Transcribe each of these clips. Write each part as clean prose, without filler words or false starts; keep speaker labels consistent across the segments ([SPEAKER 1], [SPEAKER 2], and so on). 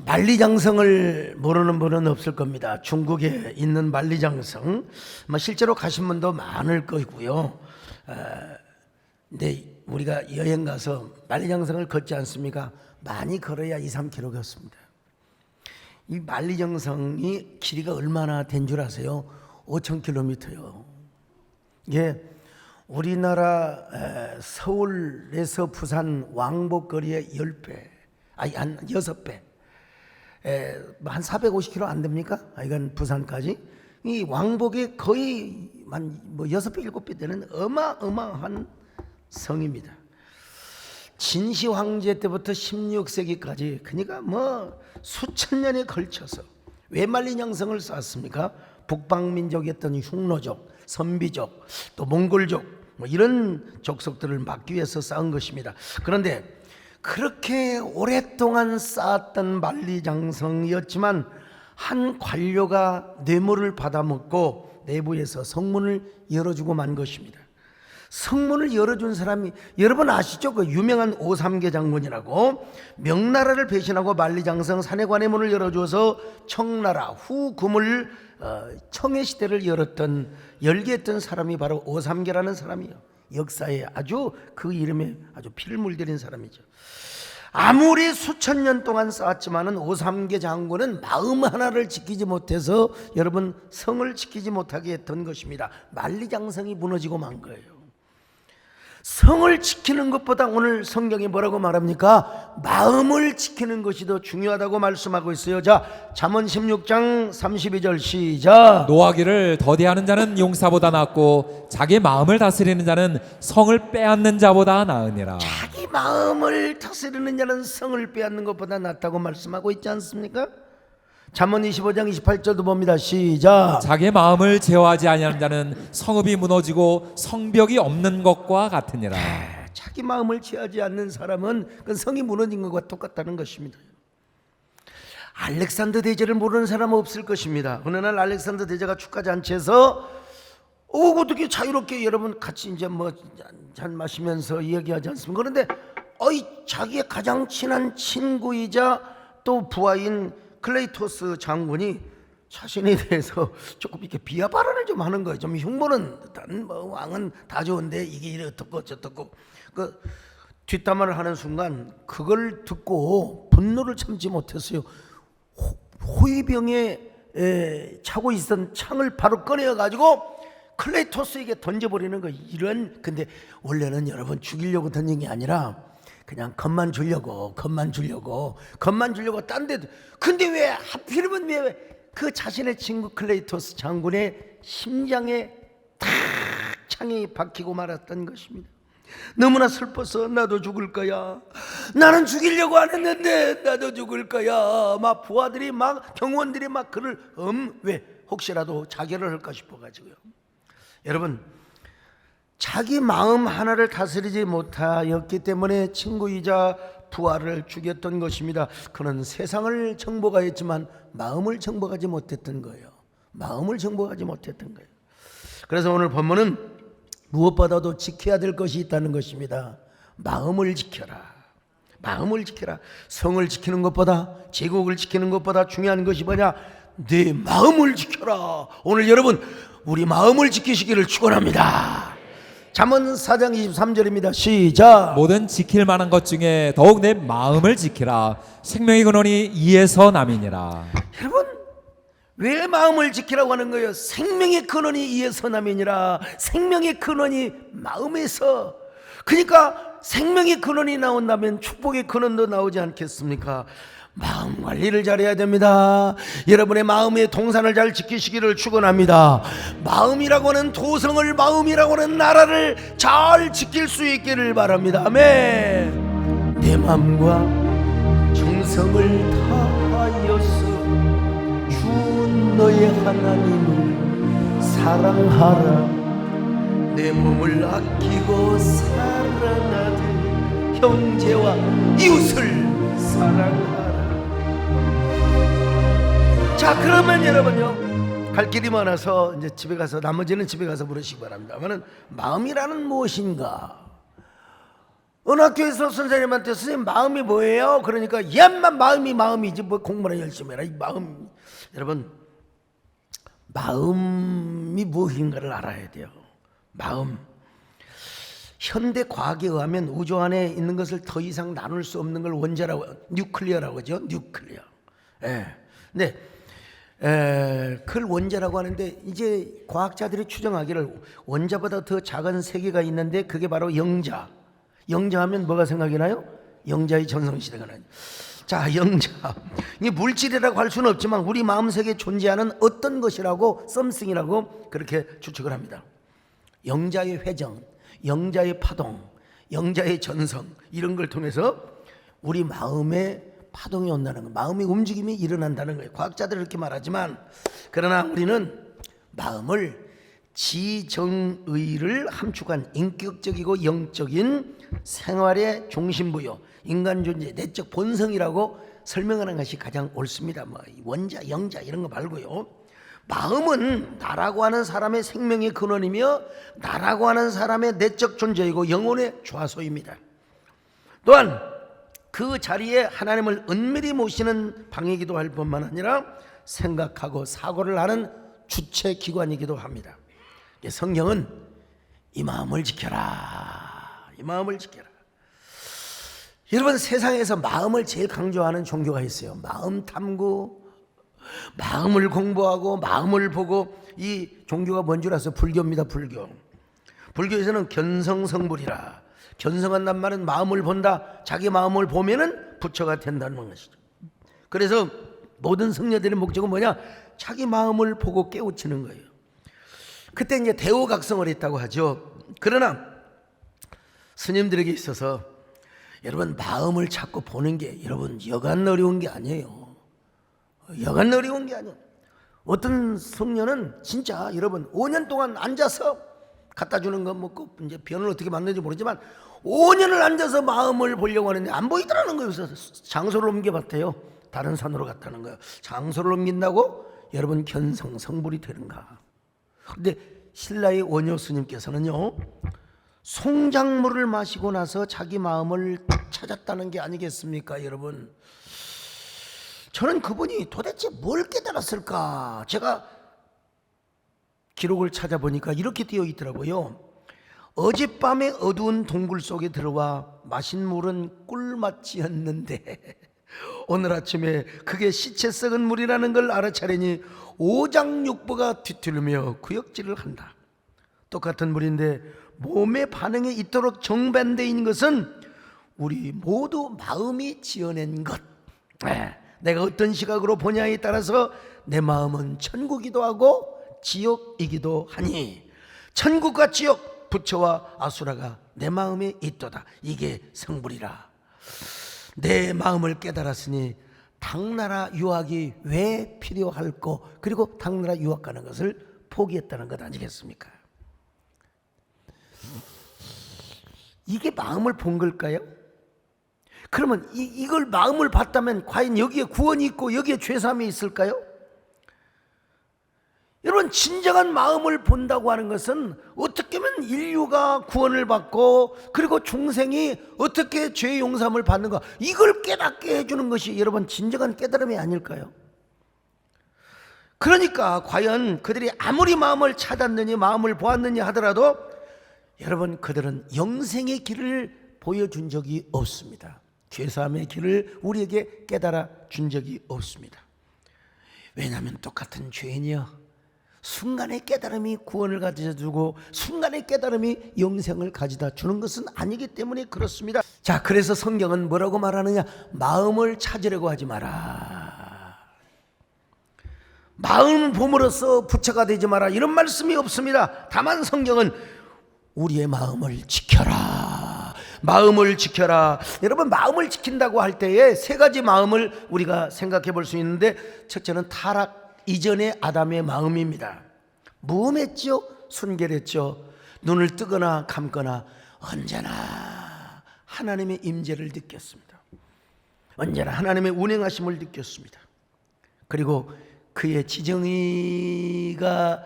[SPEAKER 1] 만리장성을 모르는 분은 없을 겁니다. 중국에 있는 만리장성, 실제로 가신 분도 많을 거고요. 근데 우리가 여행 가서 만리장성을 걷지 않습니까? 많이 걸어야 2-3km 걷습니다. 이 만리장성이 길이가 얼마나 된 줄 아세요? 5,000km요. 이게 우리나라 서울에서 부산 왕복거리의 10배, 한 6배. 한 450km 안 됩니까? 이건 부산까지. 이 왕복이 거의 한 6배, 7배 되는 어마어마한 성입니다. 진시 황제 때부터 16세기까지, 그러니까 수천 년에 걸쳐서 왜 만리장성을 쌓았습니까? 북방민족이었던 흉노족, 선비족, 또 몽골족, 이런 족속들을 막기 위해서 쌓은 것입니다. 그런데 그렇게 오랫동안 쌓았던 만리장성이었지만 한 관료가 뇌물을 받아먹고 내부에서 성문을 열어주고 만 것입니다. 성문을 열어준 사람이 여러분 아시죠? 그 유명한 오삼계 장군이라고 명나라를 배신하고 만리장성 산해관의 문을 열어줘서 청나라 후금을 청해시대를 열게 했던 사람이 바로 오삼계라는 사람이에요. 역사에 아주 그 이름에 아주 피를 물들인 사람이죠. 아무리 수천 년 동안 쌓았지만은 오삼계 장군은 마음 하나를 지키지 못해서 여러분 성을 지키지 못하게 했던 것입니다. 만리장성이 무너지고 만 거예요. 성을 지키는 것보다 오늘 성경이 뭐라고 말합니까? 마음을 지키는 것이 더 중요하다고 말씀하고 있어요. 자, 잠언 16장 32절 시작.
[SPEAKER 2] 노하기를 더디하는 자는 용사보다 낫고 자기 마음을 다스리는 자는 성을 빼앗는 자보다 나으니라.
[SPEAKER 1] 자기 마음을 다스리는 자는 성을 빼앗는 것보다 낫다고 말씀하고 있지 않습니까? 잠언 25장 28절도 봅니다. 시작.
[SPEAKER 2] 자기 마음을 제어하지 아니하는 자는 성읍이 무너지고 성벽이 없는 것과 같으니라.
[SPEAKER 1] 자기 마음을 제어하지 않는 사람은 그 성이 무너진 것과 똑같다는 것입니다. 알렉산더 대제를 모르는 사람은 없을 것입니다. 어느 날 알렉산더 대제가 축하잔치에서 어떻게 자유롭게 여러분 같이 이제 잔 마시면서 이야기하지 않습니까? 그런데 자기의 가장 친한 친구이자 또 부하인 클레이토스 장군이 자신에 대해서 조금 이렇게 비하 발언을 좀 하는 거예요. 좀 흉보는 듯한 왕은 다 좋은데 이게 이래 어떻고 저떻고 그 뒷담화를 하는 순간 그걸 듣고 분노를 참지 못했어요. 호위병에 차고 있던 창을 바로 꺼내어 가지고 클레이토스에게 던져버리는 거예요. 근데 원래는 여러분 죽이려고 던진 게 아니라 그냥 것만 주려고 딴 데도. 근데 왜 하필이면 왜 그 자신의 친구 클레이토스 장군의 심장에 탁 창이 박히고 말았던 것입니다. 너무나 슬퍼서 나도 죽을 거야. 나는 죽이려고 안 했는데 나도 죽을 거야. 막 부하들이 막 경호원들이 막 그를 왜 혹시라도 자결을 할까 싶어 가지고요. 여러분 자기 마음 하나를 다스리지 못하였기 때문에 친구이자 부하를 죽였던 것입니다. 그는 세상을 정복하였지만 마음을 정복하지 못했던 거예요. 그래서 오늘 본문은 무엇보다도 지켜야 될 것이 있다는 것입니다. 마음을 지켜라. 성을 지키는 것보다, 제국을 지키는 것보다 중요한 것이 뭐냐? 내 마음을 지켜라. 오늘 여러분 우리 마음을 지키시기를 축원합니다. 잠언 4장 23절입니다. 시작.
[SPEAKER 2] 모든 지킬 만한 것 중에 더욱 내 마음을 지키라. 생명의 근원이 이에서 남이니라.
[SPEAKER 1] 여러분 왜 마음을 지키라고 하는 거예요? 생명의 근원이 이에서 남이니라. 생명의 근원이 마음에서. 그러니까 생명의 근원이 나온다면 축복의 근원도 나오지 않겠습니까? 마음 관리를 잘해야 됩니다. 여러분의 마음의 동산을 잘 지키시기를 축원합니다. 마음이라고 하는 도성을, 마음이라고 하는 나라를 잘 지킬 수 있기를 바랍니다. 아멘. 내 마음과 정성을 다하여서 주 너의 하나님을 사랑하라. 내 몸을 아끼고 사랑하듯 형제와 이웃을 사랑하라. 자, 그러면 여러분요, 갈 길이 많아서 이제 집에 가서, 나머지는 집에 가서 물으시기 바랍니다. 마음이라는 무엇인가? 어느 학교에서 선생님한테 선생님 마음이 뭐예요? 그러니까 얘만 마음이지 뭐 공부나 열심히 해라. 이 마음, 여러분 마음이 무엇인가를 알아야 돼요. 마음. 현대 과학에 의하면 우주 안에 있는 것을 더 이상 나눌 수 없는 걸 원자라고, 뉴클리어라고 하죠. 뉴클리어. 예. 근데 그걸 원자라고 하는데 이제 과학자들이 추정하기를 원자보다 더 작은 세계가 있는데 그게 바로 영자. 영자하면 뭐가 생각이 나요? 영자의 전성시대가 나요. 자, 영자. 이 물질이라고 할 수는 없지만 우리 마음속에 존재하는 어떤 것이라고 썸씽이라고 그렇게 추측을 합니다. 영자의 회전, 영자의 파동, 영자의 전성 이런 걸 통해서 우리 마음에 파동이 온다는 거, 마음의 움직임이 일어난다는 거예요. 과학자들은 이렇게 말하지만 그러나 우리는 마음을 지정의를 함축한 인격적이고 영적인 생활의 중심부요, 인간 존재, 내적 본성이라고 설명하는 것이 가장 옳습니다. 뭐 원자, 영자 이런 거 말고요. 마음은 나라고 하는 사람의 생명의 근원이며 나라고 하는 사람의 내적 존재이고 영혼의 좌소입니다. 또한 그 자리에 하나님을 은밀히 모시는 방이기도 할 뿐만 아니라 생각하고 사고를 하는 주체 기관이기도 합니다. 성경은 이 마음을 지켜라, 이 마음을 지켜라. 여러분, 세상에서 마음을 제일 강조하는 종교가 있어요. 마음 탐구, 마음을 공부하고 마음을 보고. 이 종교가 뭔 줄 아세요? 불교입니다. 불교. 불교에서는 견성성불이라, 견성한단 말은 마음을 본다. 자기 마음을 보면은 부처가 된다는 것이죠. 그래서 모든 성녀들의 목적은 뭐냐? 자기 마음을 보고 깨우치는 거예요. 그때 이제 대오각성을 했다고 하죠. 그러나 스님들에게 있어서 여러분 마음을 찾고 보는 게 여러분 여간 어려운 게 아니에요. 여간 어려운 게 아니에요. 어떤 성녀는 진짜 여러분 5년 동안 앉아서 갖다 주는 거 먹고 이제 변을 어떻게 만드는지 모르지만 5년을 앉아서 마음을 보려고 하는데 안 보이더라는 거예요. 그래서 장소를 옮겨봤대요. 다른 산으로 갔다는 거예요. 장소를 옮긴다고 여러분 견성성불이 되는가? 근데 신라의 원효 스님께서는요, 송장물을 마시고 나서 자기 마음을 찾았다는 게 아니겠습니까? 여러분, 저는 그분이 도대체 뭘 깨달았을까? 제가 기록을 찾아보니까 이렇게 되어 있더라고요. 어젯밤에 어두운 동굴 속에 들어와 마신 물은 꿀맛이었는데 오늘 아침에 그게 시체 썩은 물이라는 걸 알아차리니 오장육부가 뒤틀리며 구역질을 한다. 똑같은 물인데 몸의 반응이 있도록 정반대인 것은 우리 모두 마음이 지어낸 것. 내가 어떤 시각으로 보냐에 따라서 내 마음은 천국이기도 하고 지옥이기도 하니 천국과 지옥, 부처와 아수라가 내 마음에 있도다. 이게 성불이라. 내 마음을 깨달았으니 당나라 유학이 왜 필요할꼬? 그리고 당나라 유학 가는 것을 포기했다는 것 아니겠습니까? 이게 마음을 본 걸까요? 그러면 이걸 마음을 봤다면 과연 여기에 구원이 있고 여기에 죄사함이 있을까요? 여러분, 진정한 마음을 본다고 하는 것은 어떻게 하면 인류가 구원을 받고 그리고 중생이 어떻게 죄 용서함을 받는가, 이걸 깨닫게 해주는 것이 여러분 진정한 깨달음이 아닐까요? 그러니까 과연 그들이 아무리 마음을 찾았느니 마음을 보았느니 하더라도 여러분 그들은 영생의 길을 보여준 적이 없습니다. 죄사함의 길을 우리에게 깨달아 준 적이 없습니다. 왜냐하면 똑같은 죄인이여, 순간의 깨달음이 구원을 가져다 주고 순간의 깨달음이 영생을 가져다 주는 것은 아니기 때문에 그렇습니다. 자, 그래서 성경은 뭐라고 말하느냐? 마음을 찾으려고 하지 마라. 마음 봄으로써 부처가 되지 마라, 이런 말씀이 없습니다. 다만 성경은 우리의 마음을 지켜라, 마음을 지켜라. 여러분, 마음을 지킨다고 할 때에 세 가지 마음을 우리가 생각해 볼 수 있는데, 첫째는 타락 이전의 아담의 마음입니다. 무엄했죠? 순결했죠? 눈을 뜨거나 감거나 언제나 하나님의 임재를 느꼈습니다. 언제나 하나님의 운행하심을 느꼈습니다. 그리고 그의 지정의가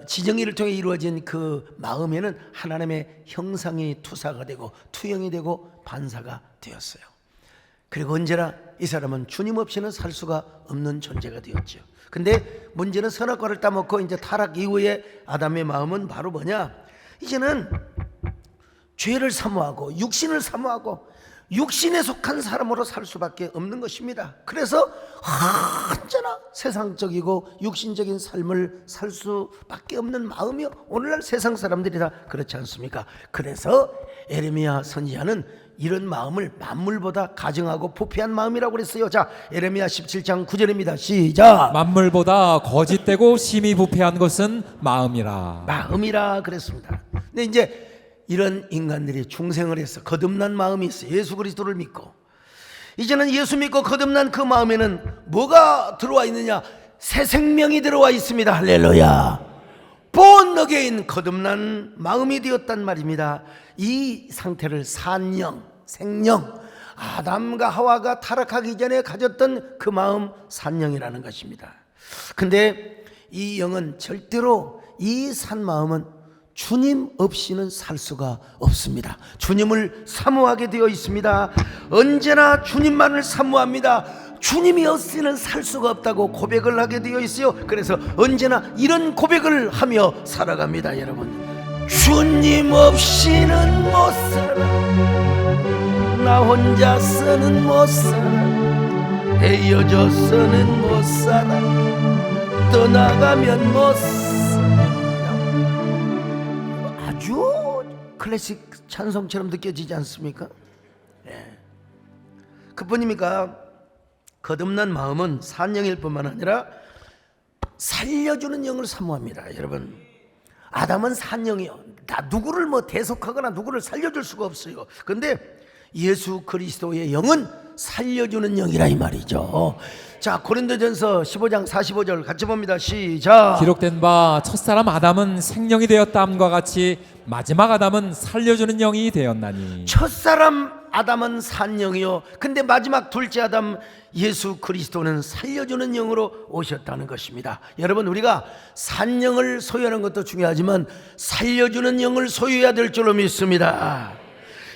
[SPEAKER 1] 지정의를 통해 이루어진 그 마음에는 하나님의 형상이 투사가 되고 투영이 되고 반사가 되었어요. 그리고 언제나 이 사람은 주님 없이는 살 수가 없는 존재가 되었죠. 근데 문제는 선악과를 따먹고 이제 타락 이후에 아담의 마음은 바로 뭐냐? 이제는 죄를 사모하고 육신을 사모하고 육신에 속한 사람으로 살 수밖에 없는 것입니다. 그래서 언제나 세상적이고 육신적인 삶을 살 수밖에 없는 마음이요. 오늘날 세상 사람들이 다 그렇지 않습니까? 그래서 에레미야 선지자는 이런 마음을 만물보다 가증하고 부패한 마음이라고 그랬어요. 자, 에레미야 17장 9절입니다. 시작.
[SPEAKER 2] 만물보다 거짓되고 심히 부패한 것은 마음이라
[SPEAKER 1] 그랬습니다. 근데 이제 이런 인간들이 중생을 해서 거듭난 마음이 있어요. 예수 그리스도를 믿고 이제는 예수 믿고 거듭난 그 마음에는 뭐가 들어와 있느냐? 새 생명이 들어와 있습니다. 할렐루야. born again, 거듭난 마음이 되었단 말입니다. 이 상태를 산영, 생영, 아담과 하와가 타락하기 전에 가졌던 그 마음, 산영이라는 것입니다. 근데 이 영은 절대로, 이 산 마음은 주님 없이는 살 수가 없습니다. 주님을 사모하게 되어 있습니다. 언제나 주님만을 사모합니다. 주님이 없이는 살 수가 없다고 고백을 하게 되어 있어요. 그래서 언제나 이런 고백을 하며 살아갑니다. 여러분, 주님 없이는 못 살아, 나 혼자서는 못 살아, 헤어져서는 못 살아, 떠나가면 못 살아. 아주 클래식 찬송처럼 느껴지지 않습니까? 네. 그뿐입니까? 거듭난 마음은 산영일 뿐만 아니라 살려주는 영을 사모합니다. 여러분, 아담은 산영이요. 나 누구를 대속하거나 누구를 살려줄 수가 없어요. 근데 예수 그리스도의 영은 살려주는 영이라 이 말이죠. 자, 고린도전서 15장 45절 같이 봅니다. 시작.
[SPEAKER 2] 기록된 바 첫사람 아담은 생령이 되었다함과 같이 마지막 아담은 살려주는 영이 되었나니.
[SPEAKER 1] 첫사람 아담은 산영이요, 근데 마지막 둘째 아담 예수 그리스도는 살려주는 영으로 오셨다는 것입니다. 여러분, 우리가 산영을 소유하는 것도 중요하지만 살려주는 영을 소유해야 될 줄로 믿습니다.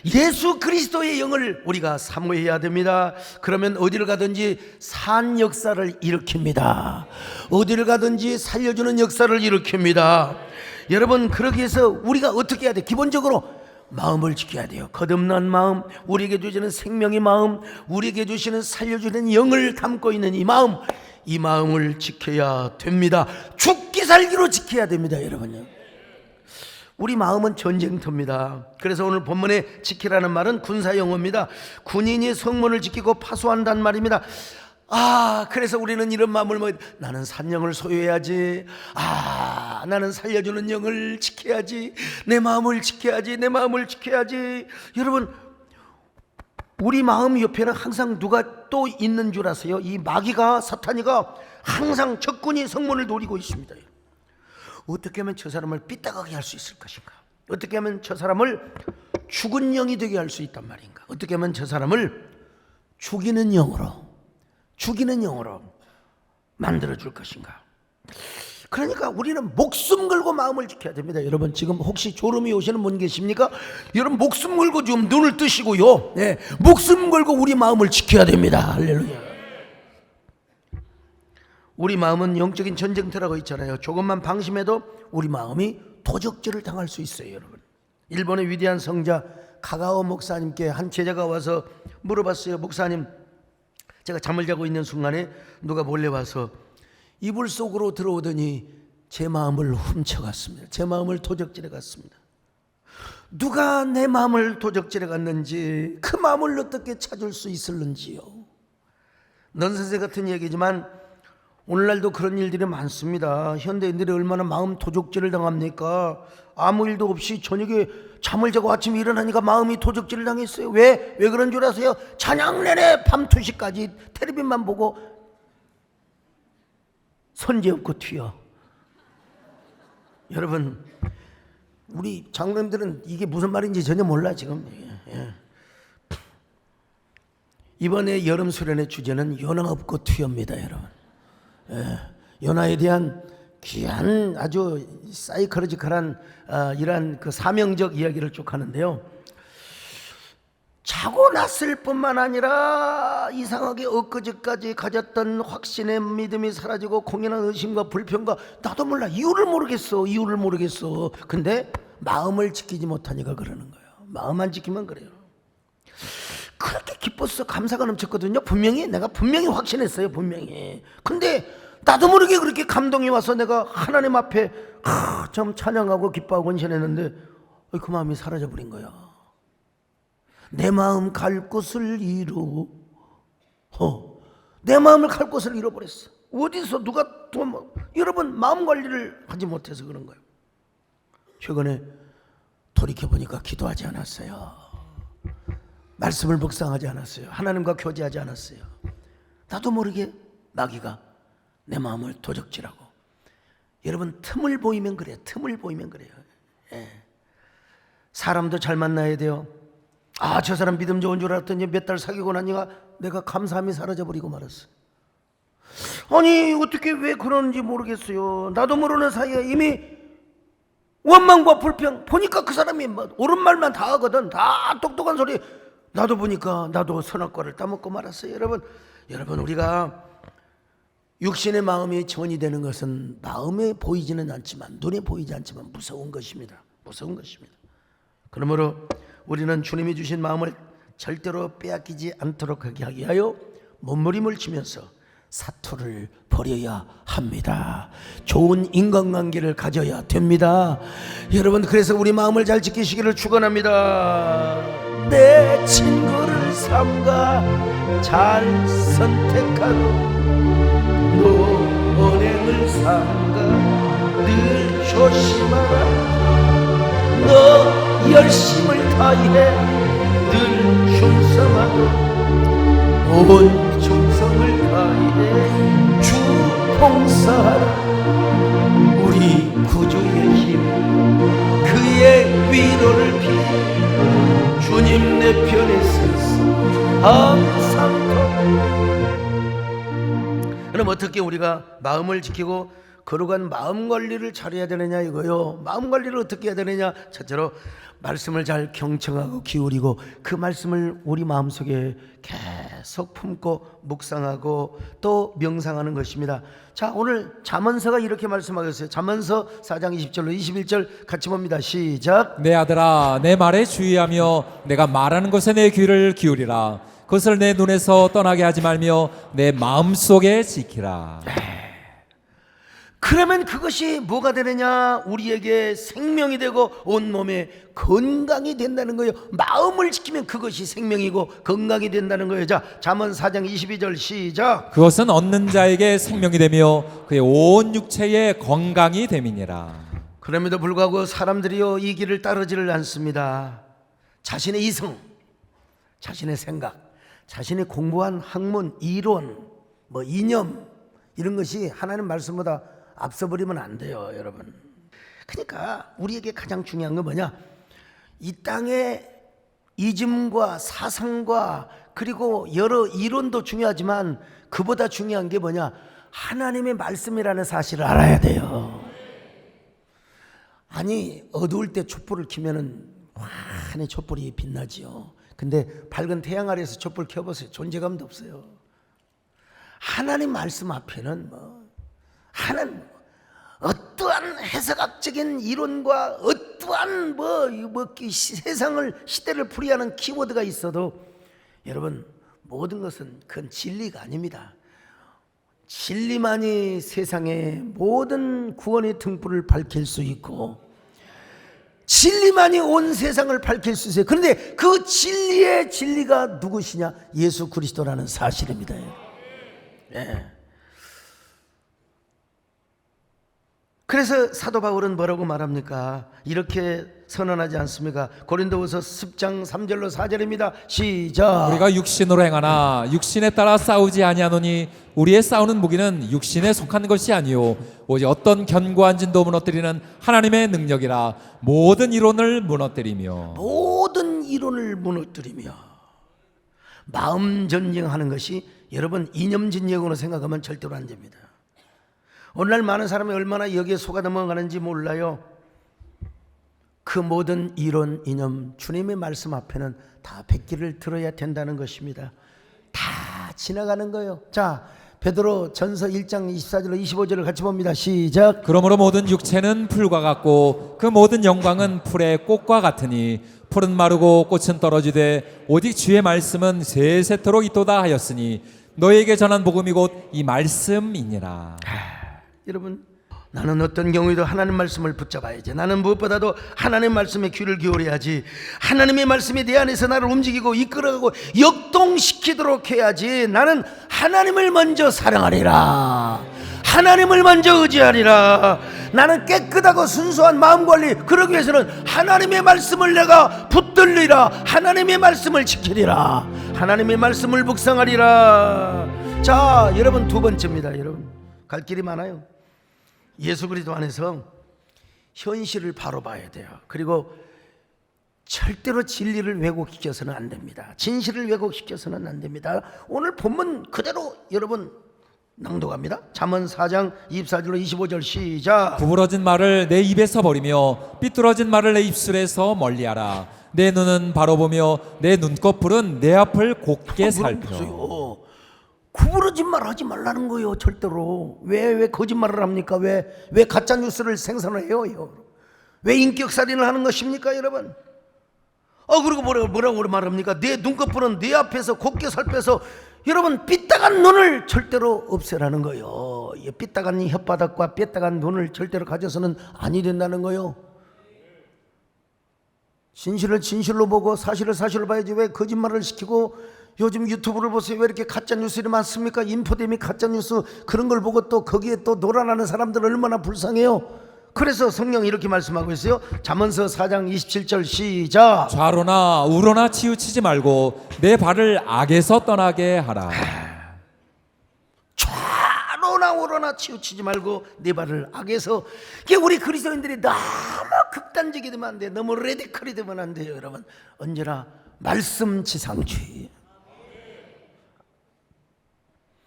[SPEAKER 1] 예수 그리스도의 영을 우리가 사모해야 됩니다. 그러면 어디를 가든지 산 역사를 일으킵니다. 어디를 가든지 살려주는 역사를 일으킵니다. 여러분, 그러기 위해서 우리가 어떻게 해야 돼? 기본적으로 마음을 지켜야 돼요. 거듭난 마음, 우리에게 주시는 생명의 마음, 우리에게 주시는 살려주는 영을 담고 있는 이 마음, 이 마음을 지켜야 됩니다. 죽기 살기로 지켜야 됩니다. 여러분요, 우리 마음은 전쟁터입니다. 그래서 오늘 본문에 지키라는 말은 군사용어입니다. 군인이 성문을 지키고 파수한다는 말입니다. 그래서 우리는 이런 마음을 나는 산영을 소유해야지, 나는 살려주는 영을 지켜야지, 내 마음을 지켜야지, 내 마음을 지켜야지. 여러분, 우리 마음 옆에는 항상 누가 또 있는 줄 아세요? 이 마귀가, 사탄이가 항상 적군이 성문을 노리고 있습니다. 어떻게 하면 저 사람을 삐딱하게 할 수 있을 것인가? 어떻게 하면 저 사람을 죽은 영이 되게 할 수 있단 말인가? 어떻게 하면 저 사람을 죽이는 영으로 만들어줄 것인가? 그러니까 우리는 목숨 걸고 마음을 지켜야 됩니다. 여러분, 지금 혹시 졸음이 오시는 분 계십니까? 여러분, 목숨 걸고 좀 눈을 뜨시고요, 목숨 걸고 우리 마음을 지켜야 됩니다. 할렐루야. 우리 마음은 영적인 전쟁터라고 있잖아요. 조금만 방심해도 우리 마음이 도적질을 당할 수 있어요. 여러분, 일본의 위대한 성자 카가오 목사님께 한 제자가 와서 물어봤어요. 목사님, 제가 잠을 자고 있는 순간에 누가 몰래 와서 이불 속으로 들어오더니 제 마음을 훔쳐갔습니다. 제 마음을 도적질해 갔습니다. 누가 내 마음을 도적질해 갔는지, 그 마음을 어떻게 찾을 수 있을는지요. 넌센스 같은 얘기지만 오늘날도 그런 일들이 많습니다. 현대인들이 얼마나 마음 도적질을 당합니까? 아무 일도 없이 저녁에 잠을 자고 아침에 일어나니까 마음이 도적질을 당했어요. 왜 그런 줄 아세요? 저녁 내내 밤 2시까지 텔레비만 보고 선제 없고 튀어. 여러분, 우리 장로님들은 이게 무슨 말인지 전혀 몰라 지금. 이번에 여름 수련의 주제는 요나 없고 튀어입니다. 여러분, 요나에 대한 귀한 아주 사이콜로지컬한 이러한 그 사명적 이야기를 쭉 하는데요. 자고 났을 뿐만 아니라 이상하게 엊그제까지 가졌던 확신의 믿음이 사라지고 공연한 의심과 불평과 나도 몰라 이유를 모르겠어. 근데 마음을 지키지 못하니까 그러는 거예요. 마음만 지키면 그래요. 그렇게 기뻤어. 감사가 넘쳤거든요. 내가 분명히 확신했어요. 분명히. 근데 나도 모르게 그렇게 감동이 와서 내가 하나님 앞에 좀 찬양하고 기뻐하고 헌신했는데 그 마음이 사라져버린 거야. 내 마음 갈 곳을 내 마음을 갈 곳을 잃어버렸어. 어디서 누가 여러분 마음 관리를 하지 못해서 그런 거예요. 최근에 돌이켜보니까 기도하지 않았어요. 말씀을 묵상하지 않았어요. 하나님과 교제하지 않았어요. 나도 모르게 마귀가 내 마음을 도적질하고. 여러분 틈을 보이면 그래요. 예. 사람도 잘 만나야 돼요. 저 사람 믿음 좋은 줄 알았더니 몇 달 사귀고 나니까 내가 감사함이 사라져버리고 말았어. 아니 어떻게 왜 그러는지 모르겠어요. 나도 모르는 사이에 이미 원망과 불평. 보니까 그 사람이 옳은 말만 다 하거든. 다 똑똑한 소리. 나도 보니까 나도 선악과를 따먹고 말았어요. 여러분 우리가 육신의 마음이 전이 되는 것은 마음에 보이지는 않지만, 눈에 보이지 않지만 무서운 것입니다. 그러므로 우리는 주님이 주신 마음을 절대로 빼앗기지 않도록 하게 하기 위하여 몸부림을 치면서 사투를 버려야 합니다. 좋은 인간관계를 가져야 됩니다. 여러분 그래서 우리 마음을 잘 지키시기를 축원합니다. 내 친구를 삼가 잘 선택하고 노원행을 삼가 늘 조심하라. 너 열심을 다해 늘 충성하고 온 충성을 다해 주 봉사하라. 우리 구주의 힘 그의 위로를 빌어 주님 내 편에 서서 항상. 그럼 어떻게 우리가 마음을 지키고 거룩한 마음 관리를 잘해야 되느냐 이거요. 마음 관리를 어떻게 해야 되느냐? 첫째로 말씀을 잘 경청하고 기울이고 그 말씀을 우리 마음속에 계속 품고 묵상하고 또 명상하는 것입니다. 자, 오늘 잠언서가 이렇게 말씀하겠어요. 잠언서 4장 20절로 21절 같이 봅니다. 시작.
[SPEAKER 2] 내 아들아 내 말에 주의하며 내가 말하는 것에 내 귀를 기울이라. 그것을 내 눈에서 떠나게 하지 말며 내 마음속에 지키라.
[SPEAKER 1] 그러면 그것이 뭐가 되느냐? 우리에게 생명이 되고 온몸에 건강이 된다는 거예요. 마음을 지키면 그것이 생명이고 건강이 된다는 거예요. 자, 잠언 4장 22절 시작.
[SPEAKER 2] 그것은 얻는 자에게 생명이 되며 그의 온 육체에 건강이 됨이니라.
[SPEAKER 1] 그럼에도 불구하고 사람들이요 이 길을 따르지를 않습니다. 자신의 이성, 자신의 생각, 자신이 공부한 학문, 이론, 이념 이런 것이 하나님 말씀보다 앞서버리면 안 돼요, 여러분. 그러니까 우리에게 가장 중요한 건 뭐냐? 이 땅의 이즘과 사상과 그리고 여러 이론도 중요하지만 그보다 중요한 게 뭐냐? 하나님의 말씀이라는 사실을 알아야 돼요. 아니 어두울 때 촛불을 켜면은 환히 촛불이 빛나지요. 근데 밝은 태양 아래에서 촛불 켜보세요. 존재감도 없어요. 하나님 말씀 앞에는 하나님 어떠한 해석학적인 이론과 어떠한 세상을 시대를 풀이하는 키워드가 있어도 여러분 모든 것은 그건 진리가 아닙니다. 진리만이 세상의 모든 구원의 등불을 밝힐 수 있고 진리만이 온 세상을 밝힐 수 있어요. 그런데 그 진리의 진리가 누구시냐? 예수 그리스도라는 사실입니다. 예. 그래서 사도 바울은 뭐라고 말합니까? 이렇게 선언하지 않습니까? 고린도후서 10장 3절로 4절입니다. 시작.
[SPEAKER 2] 우리가 육신으로 행하나 육신에 따라 싸우지 아니하노니 우리의 싸우는 무기는 육신에 속한 것이 아니요 오직 어떤 견고한 진도 무너뜨리는 하나님의 능력이라. 모든 이론을 무너뜨리며 마음 전쟁하는 것이 여러분 이념 진영으로 생각하면 절대로 안 됩니다.
[SPEAKER 1] 오늘날 많은 사람이 얼마나 여기에 속아 넘어가는지 몰라요. 그 모든 이론, 이념, 주님의 말씀 앞에는 다 백기를 들어야 된다는 것입니다. 다 지나가는 거예요. 자, 베드로 전서 1장 24절로 25절을 같이 봅니다. 시작.
[SPEAKER 2] 그러므로 모든 육체는 풀과 같고 그 모든 영광은 풀의 꽃과 같으니 풀은 마르고 꽃은 떨어지되 오직 주의 말씀은 세세토록 있도다 하였으니 너에게 전한 복음이 곧 이 말씀이니라.
[SPEAKER 1] 여러분, 나는 어떤 경우에도 하나님 말씀을 붙잡아야지. 나는 무엇보다도 하나님 말씀에 귀를 기울여야지. 하나님의 말씀이 내 안에서 나를 움직이고 이끌어가고 역동시키도록 해야지. 나는 하나님을 먼저 사랑하리라. 하나님을 먼저 의지하리라. 나는 깨끗하고 순수한 마음관리, 그러기 위해서는 하나님의 말씀을 내가 붙들리라. 하나님의 말씀을 지키리라. 하나님의 말씀을 묵상하리라. 자, 여러분, 두 번째입니다. 여러분, 갈 길이 많아요. 예수 그리스도 안에서 현실을 바로 봐야 돼요. 그리고 절대로 진리를 왜곡시켜서는 안 됩니다. 진실을 왜곡시켜서는 안 됩니다. 오늘 본문 그대로 여러분 낭독합니다. 잠언 4장 24절로 25절 시작.
[SPEAKER 2] 구부러진 말을 내 입에서 버리며 삐뚤어진 말을 내 입술에서 멀리하라. 내 눈은 바로 보며 내 눈꺼풀은 내 앞을 곱게 살펴.
[SPEAKER 1] 구부러진 말 하지 말라는 거예요. 절대로. 왜 거짓말을 합니까? 왜 가짜 뉴스를 생산해요? 왜 인격살인을 하는 것입니까, 여러분? 그리고 뭐라고 말합니까? 내 눈꺼풀은 내 앞에서 곱게 살펴서. 여러분, 삐딱한 눈을 절대로 없애라는 거예요. 삐딱한 혓바닥과 삐딱한 눈을 절대로 가져서는 아니 된다는 거예요. 진실을 진실로 보고 사실을 사실로 봐야지. 왜 거짓말을 시키고. 요즘 유튜브를 보세요. 왜 이렇게 가짜뉴스들이 많습니까? 인포데믹 가짜뉴스, 그런 걸 보고 또 거기에 또 놀아나는 사람들 얼마나 불쌍해요. 그래서 성령이 이렇게 말씀하고 있어요. 잠언서 4장 27절 시작.
[SPEAKER 2] 좌로나 우로나 치우치지 말고 내 발을 악에서 떠나게 하라.
[SPEAKER 1] 좌로나 우로나 치우치지 말고 내 발을 악에서. 이게 우리 그리스도인들이 너무 극단적이 되면 안 돼요. 너무 레디컬이 되면 안 돼요. 여러분, 언제나 말씀 지상주의,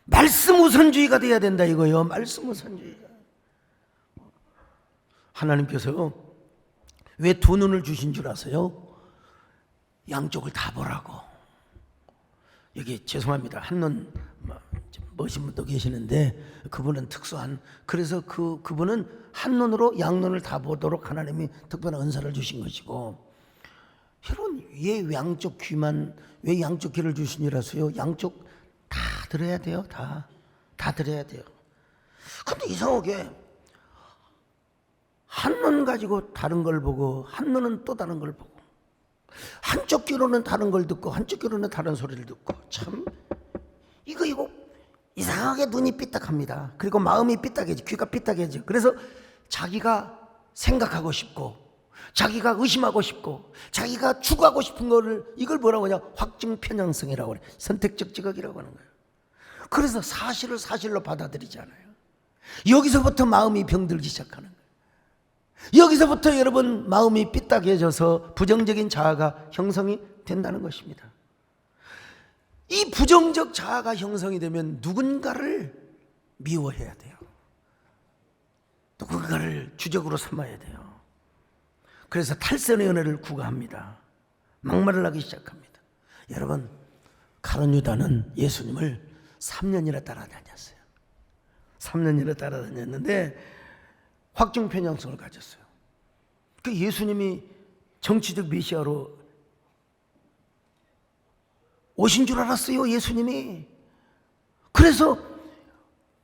[SPEAKER 1] 말씀 우선주의가 돼야 된다 이거요. 말씀 우선주의가. 하나님께서 왜 두 눈을 주신 줄 아세요? 양쪽을 다 보라고. 여기 죄송합니다. 한눈 멋진 분도 계시는데 그분은 특수한, 그래서 그분은 한눈으로 양눈을 다 보도록 하나님이 특별한 은사를 주신 것이고, 여러분, 왜 양쪽 귀만, 왜 양쪽 귀를 주신 줄 아세요? 양쪽 다 들어야 돼요. 다 들어야 돼요. 근데 이상하게 한눈 가지고 다른 걸 보고 한눈은 또 다른 걸 보고, 한쪽 귀로는 다른 걸 듣고 한쪽 귀로는 다른 소리를 듣고, 참 이거 이상하게 눈이 삐딱합니다. 그리고 마음이 삐딱해져, 귀가 삐딱해져. 그래서 자기가 생각하고 싶고 자기가 의심하고 싶고 자기가 추구하고 싶은 거를, 이걸 뭐라고 하냐, 확증 편향성이라고 그래. 선택적 지각이라고 하는 거예요. 그래서 사실을 사실로 받아들이지 않아요. 여기서부터 마음이 병들기 시작하는 거예요. 여기서부터 여러분 마음이 삐딱해져서 부정적인 자아가 형성이 된다는 것입니다. 이 부정적 자아가 형성이 되면 누군가를 미워해야 돼요. 누군가를 주적으로 삼아야 돼요. 그래서 탈선의 은혜를 구가합니다. 막말을 하기 시작합니다. 여러분, 가룟 유다는 예수님을 3년이나 따라다녔어요. 3년이나 따라다녔는데 확증 편향성을 가졌어요. 그 예수님이 정치적 메시아로 오신 줄 알았어요. 예수님이. 그래서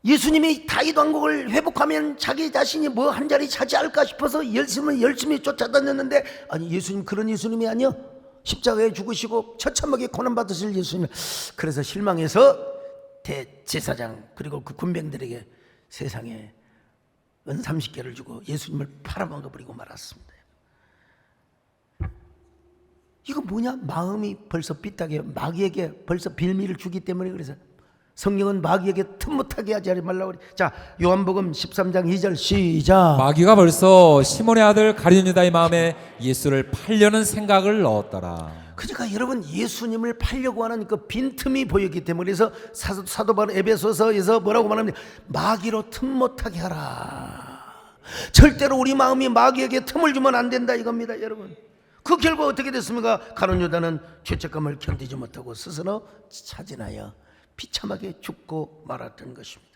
[SPEAKER 1] 예수님이 다윗 왕국을 회복하면 자기 자신이 뭐 한 자리 차지할까 싶어서 열심히 쫓아다녔는데, 아니, 예수님 그런 예수님이 아니요. 십자가에 죽으시고 처참하게 고난받으실 예수님. 그래서 실망해서 대제사장 그리고 그 군병들에게 세상에 은 30개를 주고 예수님을 팔아먹어 버리고 말았습니다. 이거 뭐냐? 마음이 벌써 삐딱해요. 마귀에게 벌써 빌미를 주기 때문에. 그래서 성경은 마귀에게 틈못하게 하지 말라고 그래. 자, 요한복음 13장 2절 시작.
[SPEAKER 2] 마귀가 벌써 시몬의 아들 가룟 유다의 마음에 예수를 팔려는 생각을 넣었더라.
[SPEAKER 1] 그러니까 여러분, 예수님을 팔려고 하는 그 빈틈이 보였기 때문에, 그래서 사도 바울 에베소서에서 뭐라고 말합니까? 마귀로 틈못하게 하라. 절대로 우리 마음이 마귀에게 틈을 주면 안 된다 이겁니다, 여러분. 그 결과 어떻게 됐습니까? 가룟 유다는 죄책감을 견디지 못하고 스스로 차진하여 비참하게 죽고 말았던 것입니다.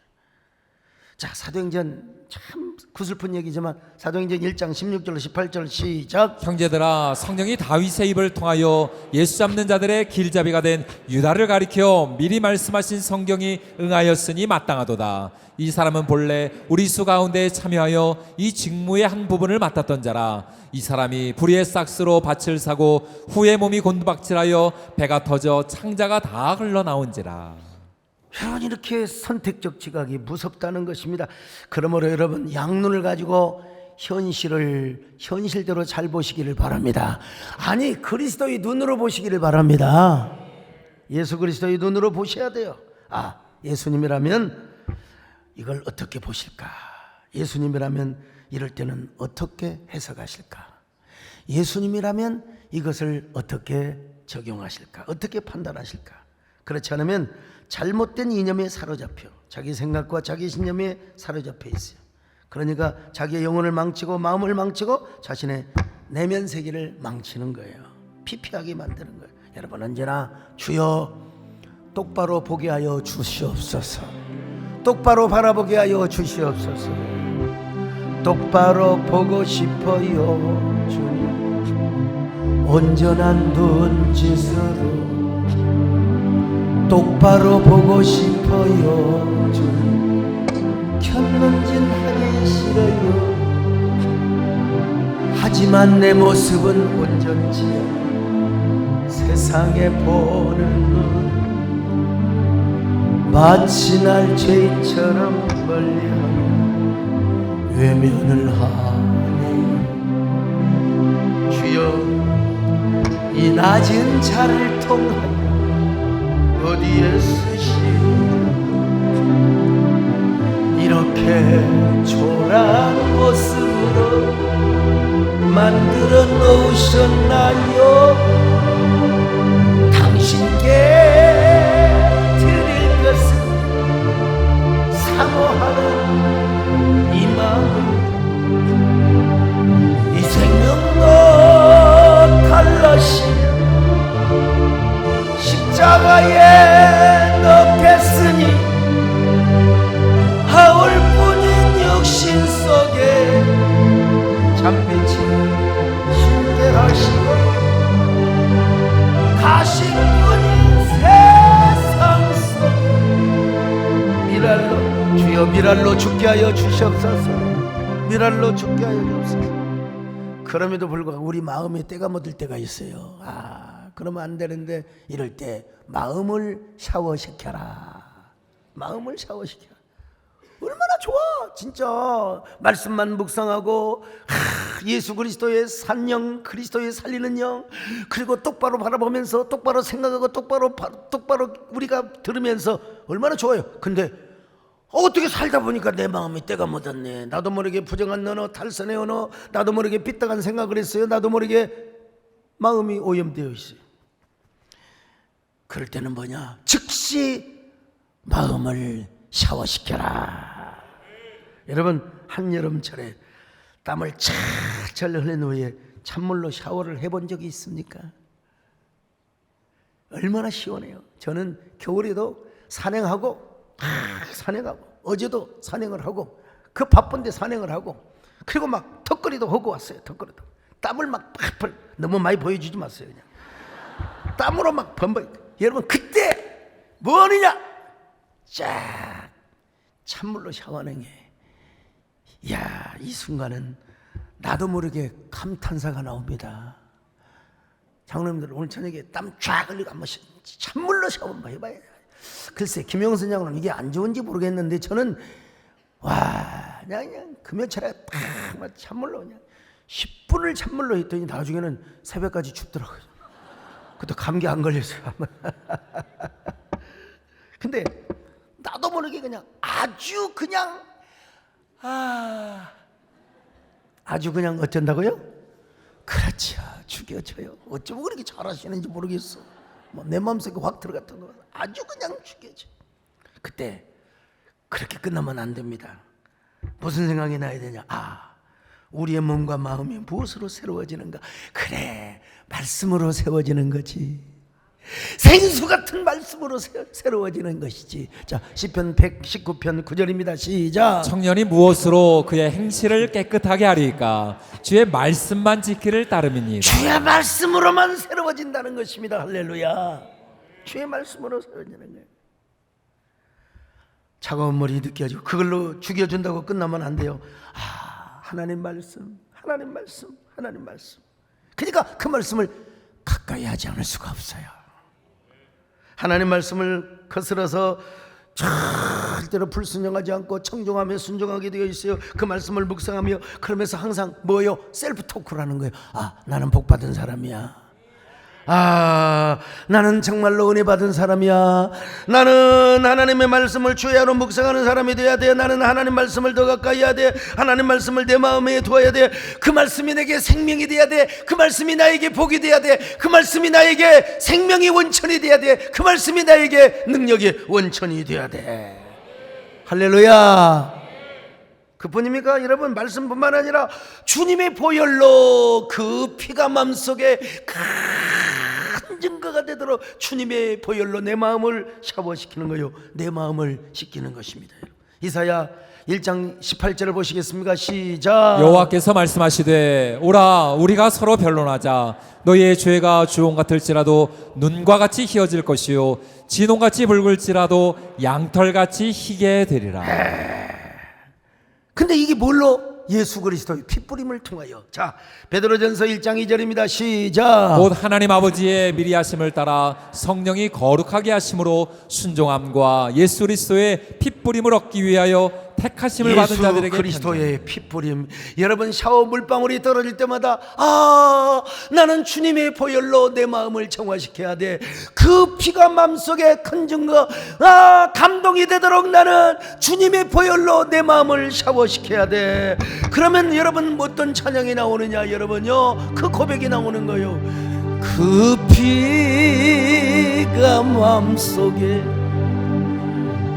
[SPEAKER 1] 자, 사도행전 참 구슬픈 얘기지만 사도행전 1장 16절 18절 시작.
[SPEAKER 2] 형제들아, 성령이 다윗의 입을 통하여 예수 잡는 자들의 길잡이가 된 유다를 가리켜 미리 말씀하신 성경이 응하였으니 마땅하도다. 이 사람은 본래 우리 수 가운데 참여하여 이 직무의 한 부분을 맡았던 자라. 이 사람이 불의의 싹스로 밭을 사고 후에 몸이 곤두박질하여 배가 터져 창자가 다 흘러나온지라.
[SPEAKER 1] 여러분, 이렇게 선택적 지각이 무섭다는 것입니다. 그러므로 여러분, 양눈을 가지고 현실을 현실대로 잘 보시기를 바랍니다. 아니, 그리스도의 눈으로 보시기를 바랍니다. 예수 그리스도의 눈으로 보셔야 돼요. 아, 예수님이라면 이걸 어떻게 보실까? 예수님이라면 이럴 때는 어떻게 해석하실까? 예수님이라면 이것을 어떻게 적용하실까? 어떻게 판단하실까? 그렇지 않으면 잘못된 이념에 사로잡혀 자기 생각과 자기 신념에 사로잡혀 있어요. 그러니까 자기의 영혼을 망치고 마음을 망치고 자신의 내면 세계를 망치는 거예요. 피폐하게 만드는 거예요. 여러분, 언제나 주여 똑바로 보게 하여 주시옵소서. 똑바로 바라보게 하여 주시옵소서. 똑바로 보고 싶어요 주님. 온전한 눈짓으로 똑바로 보고 싶어요 주님. 켰는진 하기 싫어요. 하지만 내 모습은 온전치 않아. 세상에 보는 눈 마치 날 죄인처럼 멀리하며 외면을 하네. 주여, 이 낮은 자를 통하여 어디에 쓰시오. 이렇게 초라한 모습으로 만들어 놓으셨나요? 당신께 드릴 것은 사모하는 이 마음, 이 생명도 달라시며 십자가에 넣겠으니 하울뿐인 육신 속에 잠비치는 힘게 하시고 가시뿐인 세상 속에 미랄로, 주여 미랄로 죽게 하여 주시옵소서. 미랄로 죽게 하여 주옵소서. 그럼에도 불구하고 우리 마음에 때가 묻을 때가 있어요. 그러면 안 되는데, 이럴 때 마음을 샤워시켜라. 마음을 샤워시켜라. 얼마나 좋아. 진짜 말씀만 묵상하고 예수 그리스도의 산 영, 그리스도의 살리는 영, 그리고 똑바로 바라보면서 똑바로 생각하고 똑바로 우리가 들으면서 얼마나 좋아요. 근데 어떻게 살다 보니까 내 마음이 때가 묻었네. 나도 모르게 부정한 언어, 탈선의 언어, 나도 모르게 삐딱한 생각을 했어요. 나도 모르게 마음이 오염되어 있어요. 그럴 때는 뭐냐? 즉시 마음을 샤워시켜라. 여러분, 한여름철에 땀을 찰찰 흘린 후에 찬물로 샤워를 해본 적이 있습니까? 얼마나 시원해요. 저는 겨울에도 산행하고 어제도 산행을 하고 그 바쁜데 산행을 하고 그리고 막 턱걸이도 하고 왔어요. 턱걸이도 땀을 막 팍팍, 너무 많이 보여주지 마세요. 그냥 땀으로 막 범벅. 여러분, 그때 뭐 하느냐? 쫙 찬물로 샤워하는 게, 이야, 이 순간은 나도 모르게 감탄사가 나옵니다. 장로님들 오늘 저녁에 땀 쫙 흘리고 한 번씩 찬물로 샤워 한번 해봐야 돼. 글쎄, 김영선 장로는 이게 안 좋은지 모르겠는데 저는 그냥 금요철에 팍 찬물로 그냥 10분을 찬물로 했더니 나중에는 새벽까지 춥더라고요. 그것도 감기 안 걸렸어요. 근데 나도 모르게 그냥 아주 그냥 아주 그냥 어쩐다고요? 그렇죠, 죽여줘요. 어쩌면 그렇게 잘하시는지 모르겠어. 뭐 내 마음속에 확 들어갔던 거 아주 그냥 죽여줘. 그때 그렇게 끝나면 안 됩니다. 무슨 생각이 나야 되냐? 우리의 몸과 마음이 무엇으로 새로워지는가? 그래, 말씀으로 세워지는 거지. 생수 같은 말씀으로 새로워지는 것이지. 자, 시편 119편 9절입니다. 시작.
[SPEAKER 2] 청년이 무엇으로 그의 행실을 깨끗하게 하리까? 주의 말씀만 지키를 따름이니이다.
[SPEAKER 1] 주의 말씀으로만 새로워진다는 것입니다. 할렐루야. 주의 말씀으로 새로워지는 거예요. 차가운 물이 느껴지고 그걸로 죽여준다고 끝나면 안 돼요. 하나님 말씀, 하나님 말씀, 하나님 말씀. 그러니까 그 말씀을 가까이 하지 않을 수가 없어요. 하나님 말씀을 거스러서 절대로 불순종하지 않고 청종하며 순종하게 되어 있어요. 그 말씀을 묵상하며 그러면서 항상 뭐예요? 셀프 토크를 하는 거예요. 나는 복 받은 사람이야. 나는 정말로 은혜 받은 사람이야. 나는 하나님의 말씀을 주야로 묵상하는 사람이 돼야 돼. 나는 하나님 말씀을 더 가까이 해야 돼. 하나님 말씀을 내 마음에 두어야 돼. 그 말씀이 내게 생명이 돼야 돼. 그 말씀이 나에게 복이 돼야 돼. 그 말씀이 나에게 생명의 원천이 돼야 돼. 그 말씀이 나에게 능력의 원천이 돼야 돼. 할렐루야. 그뿐입니까? 여러분, 말씀뿐만 아니라 주님의 보혈로 그 피가 마음속에 큰 증거가 되도록 주님의 보혈로 내 마음을 샤워시키는 거요, 내 마음을 씻기는 것입니다. 이사야 1장 18절을 보시겠습니까? 시작.
[SPEAKER 2] 여호와께서 말씀하시되 오라 우리가 서로 변론하자. 너희의 죄가 주홍 같을지라도 눈과 같이 희어질 것이요 진홍같이 붉을지라도 양털같이 희게 되리라.
[SPEAKER 1] 근데 이게 뭘로? 예수 그리스도의 핏부림을 통하여. 자, 베드로전서 1장 2절입니다. 시작.
[SPEAKER 2] 곧 하나님 아버지의 미리 하심을 따라 성령이 거룩하게 하심으로 순종함과 예수 그리스도의 핏부림을 얻기 위하여 택하심을 받은 자들에게
[SPEAKER 1] 예수 그리스도의 핏부림. 여러분, 샤워 물방울이 떨어질 때마다 나는 주님의 보혈로 내 마음을 정화시켜야 돼. 그 피가 마음속에 큰 증거, 감동이 되도록 나는 주님의 보혈로 내 마음을 샤워시켜야 돼. 그러면 여러분, 어떤 찬양이 나오느냐? 여러분요, 그 고백이 나오는 거예요. 그 피가 마음속에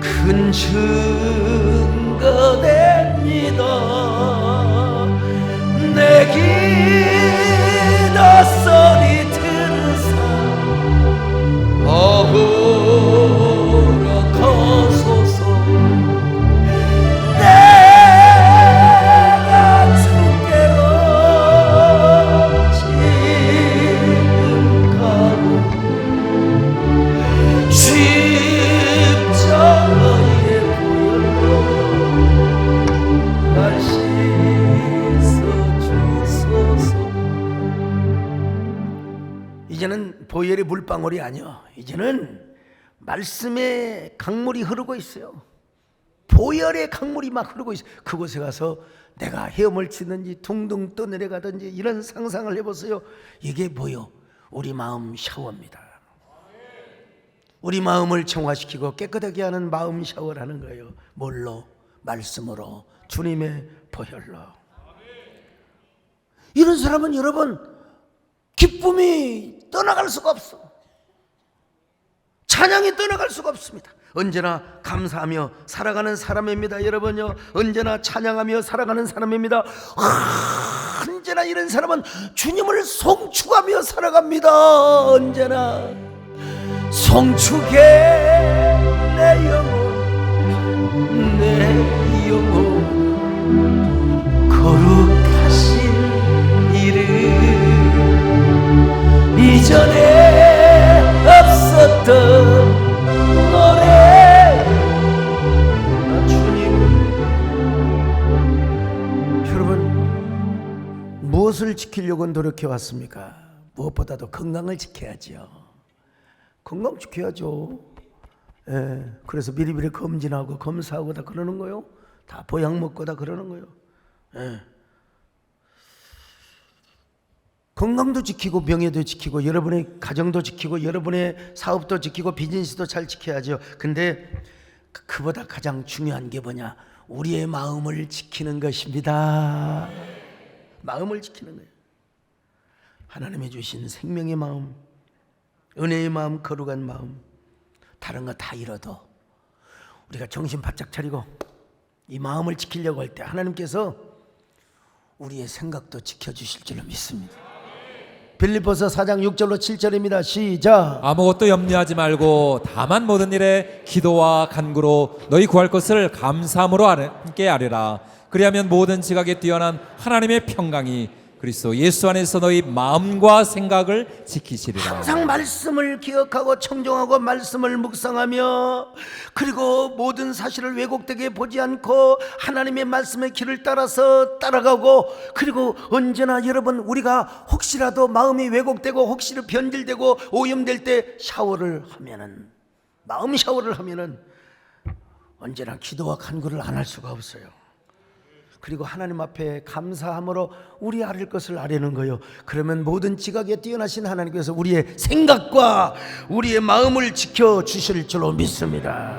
[SPEAKER 1] 큰 증거 됩니다. 내 기도 소리 들으사 허락하소서. 내가 주께로 지금 가고 십자가에 보혈로 날 씻어주소서. 이제는 보혈의 물방울이 아니요, 이제는 말씀의 강물이 흐르고 있어요. 보혈의 강물이 막 흐르고 있어요. 그곳에 가서 내가 헤엄을 치든지 둥둥 떠내려가든지 이런 상상을 해보세요. 이게 뭐요? 우리 마음 샤워입니다. 우리 마음을 정화시키고 깨끗하게 하는 마음 샤워를 하는 거예요. 뭘로? 말씀으로, 주님의 보혈로. 이런 사람은 여러분, 기쁨이 떠나갈 수가 없어. 찬양이 떠나갈 수가 없습니다. 언제나 감사하며 살아가는 사람입니다. 여러분요, 언제나 찬양하며 살아가는 사람입니다. 언제나 이런 사람은 주님을 송축하며 살아갑니다. 언제나 송축해 내 영혼, 내 영혼, 거룩하신 이름. 이전에 없었던 노래. 주님, 여러분, 무엇을 지키려고 노력해 왔습니까? 무엇보다도 건강을 지켜야죠. 건강 지켜야죠. 그래서 미리미리 검진하고 검사하고 다 그러는 거요. 다 보약 먹고 다 그러는 거요. 건강도 지키고 명예도 지키고 여러분의 가정도 지키고 여러분의 사업도 지키고 비즈니스도 잘 지켜야죠. 근데 그보다 가장 중요한 게 뭐냐? 우리의 마음을 지키는 것입니다. 마음을 지키는 거예요. 하나님이 주신 생명의 마음, 은혜의 마음, 거룩한 마음, 다른 거 다 잃어도 우리가 정신 바짝 차리고 이 마음을 지키려고 할 때 하나님께서 우리의 생각도 지켜주실 줄로 믿습니다. 빌립보서 4장 6절로 7절입니다. 시작.
[SPEAKER 2] 아무것도 염려하지 말고 다만 모든 일에 기도와 간구로 너희 구할 것을 감사함으로 함께 하리라. 그리하면 모든 지각에 뛰어난 하나님의 평강이 그리스도 예수 안에서 너희 마음과 생각을 지키시리라.
[SPEAKER 1] 항상 말씀을 기억하고 청종하고 말씀을 묵상하며 그리고 모든 사실을 왜곡되게 보지 않고 하나님의 말씀의 길을 따라서 따라가고 그리고 언제나 여러분 우리가 혹시라도 마음이 왜곡되고 혹시라도 변질되고 오염될 때 샤워를 하면은 마음 샤워를 하면은 언제나 기도와 간구를 안 할 수가 없어요. 그리고 하나님 앞에 감사함으로 우리 아릴 것을 아뢰는 거예요. 그러면 모든 지각에 뛰어나신 하나님께서 우리의 생각과 우리의 마음을 지켜주실 줄로 믿습니다.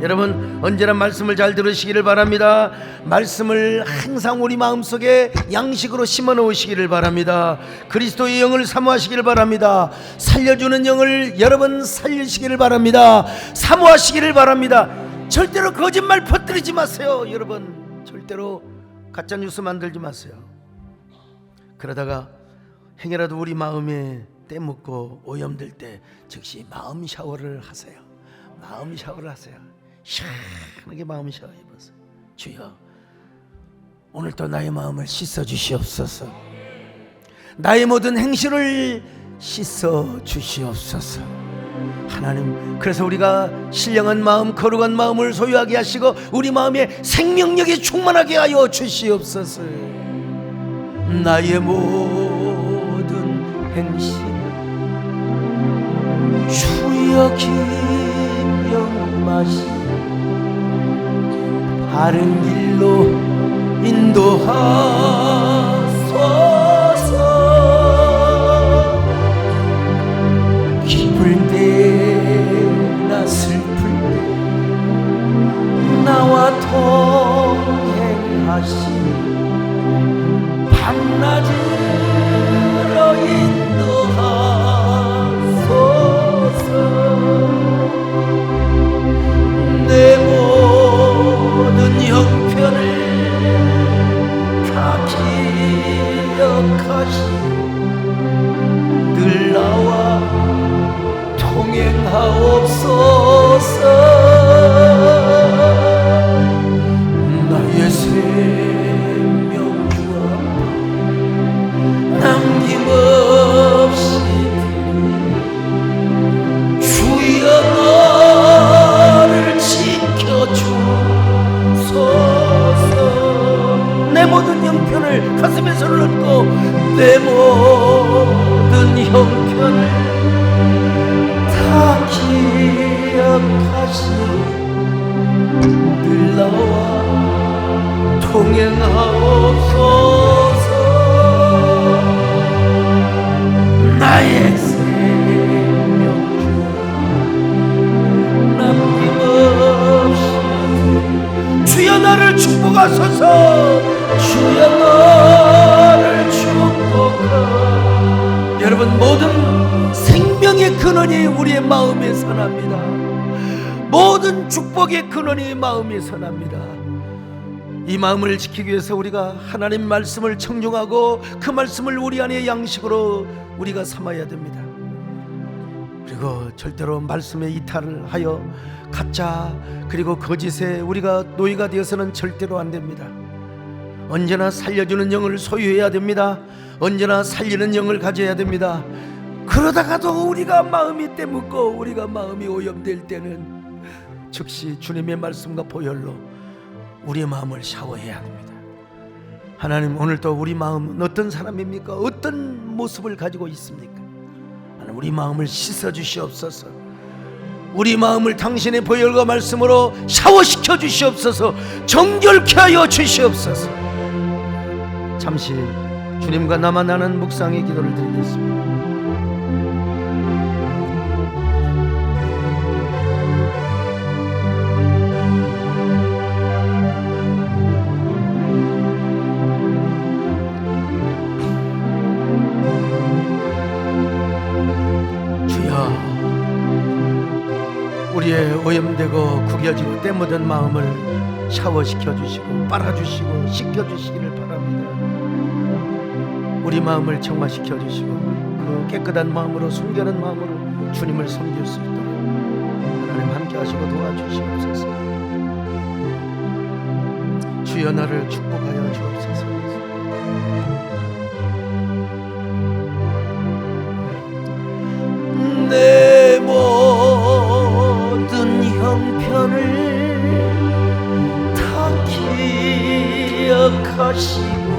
[SPEAKER 1] 여러분 언제나 말씀을 잘 들으시기를 바랍니다. 말씀을 항상 우리 마음속에 양식으로 심어 놓으시기를 바랍니다. 그리스도의 영을 사모하시기를 바랍니다. 살려주는 영을 여러분 살리시기를 바랍니다. 사모하시기를 바랍니다. 절대로 거짓말 퍼뜨리지 마세요. 여러분 절대로 가짜뉴스 만들지 마세요. 그러다가 행여라도 우리 마음에 때묻고 오염될 때 즉시 마음 샤워를 하세요. 마음 샤워를 하세요. 시원하게 마음 샤워 해보세요. 주여 오늘도 나의 마음을 씻어 주시옵소서. 나의 모든 행실을 씻어 주시옵소서. 하나님 그래서 우리가 신령한 마음 거룩한 마음을 소유하게 하시고 우리 마음에 생명력이 충만하게 하여 주시옵소서. 나의 모든 행실 주여 기억마시 바른 길로 인도하소서. 기쁠 때나 슬플 때 나와 동행하시니 밤낮으로 인도하소서. 내 모든 형편을 다 기억하시니 늘 나와 동행하옵소서. 나의 생명 주 앞에 남김없이 주여 너를 지켜주소서. 내 모든 형편을 가슴에 손을 얹고 내 모든 형편을 다 기억하시니 늘 나와 동행하옵소서. 나의 생명 남김없이 주여 나를 축복하소서. 주여 나를 축복하. 여러분 모든 생명의 근원이 우리의 마음에서 납니다. 모든 축복의 근원이 마음에서 납니다. 이 마음을 지키기 위해서 우리가 하나님 말씀을 청종하고 그 말씀을 우리 안에 양식으로 우리가 삼아야 됩니다. 그리고 절대로 말씀에 이탈을 하여 가짜 그리고 거짓에 우리가 노예가 되어서는 절대로 안 됩니다. 언제나 살려주는 영을 소유해야 됩니다. 언제나 살리는 영을 가져야 됩니다. 그러다가도 우리가 마음이 때묻고 우리가 마음이 오염될 때는 즉시 주님의 말씀과 보혈로 우리의 마음을 샤워해야 합니다. 하나님 오늘도 우리 마음은 어떤 사람입니까? 어떤 모습을 가지고 있습니까? 하나님 우리 마음을 씻어 주시옵소서. 우리 마음을 당신의 보혈과 말씀으로 샤워시켜 주시옵소서. 정결케 하여 주시옵소서. 잠시 주님과 나만 나는 묵상의 기도를 드리겠습니다. 오염되고 구겨지고 때 묻은 마음을 샤워시켜 주시고 빨아주시고 씻겨주시기를 바랍니다. 우리 마음을 정화시켜 주시고 그 깨끗한 마음으로 순결한 마음으로 주님을 섬길 수 있도록 하나님 함께 하시고 도와주시옵소서. 주여 나를 축복하여 주옵소서. 내 모든 형편을 다 기억하시고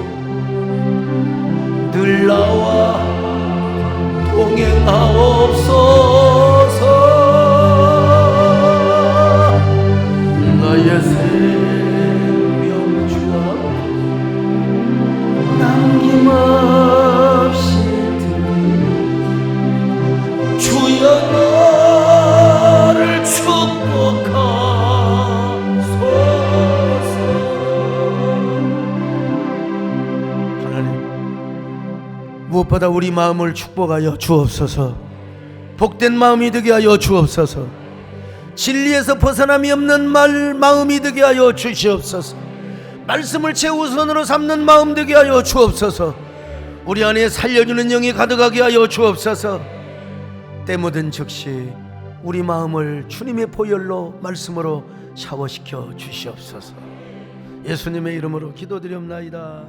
[SPEAKER 1] 늘 나와 동행하옵소서. 나의 생명 주 앞에 남김없이 주여 나를 축복하소서. 하나님, 무엇보다 우리 마음을 축복하여 주옵소서. 복된 마음이 되게 하여 주옵소서. 진리에서 벗어남이 없는 마음이 되게 하여 주시옵소서. 말씀을 최우선으로 삼는 마음 되게 하여 주옵소서. 우리 안에 살려주는 영이 가득하게 하여 주옵소서. 때 묻은 즉시 우리 마음을 주님의 보혈로 말씀으로 샤워시켜 주시옵소서. 예수님의 이름으로 기도드리옵나이다.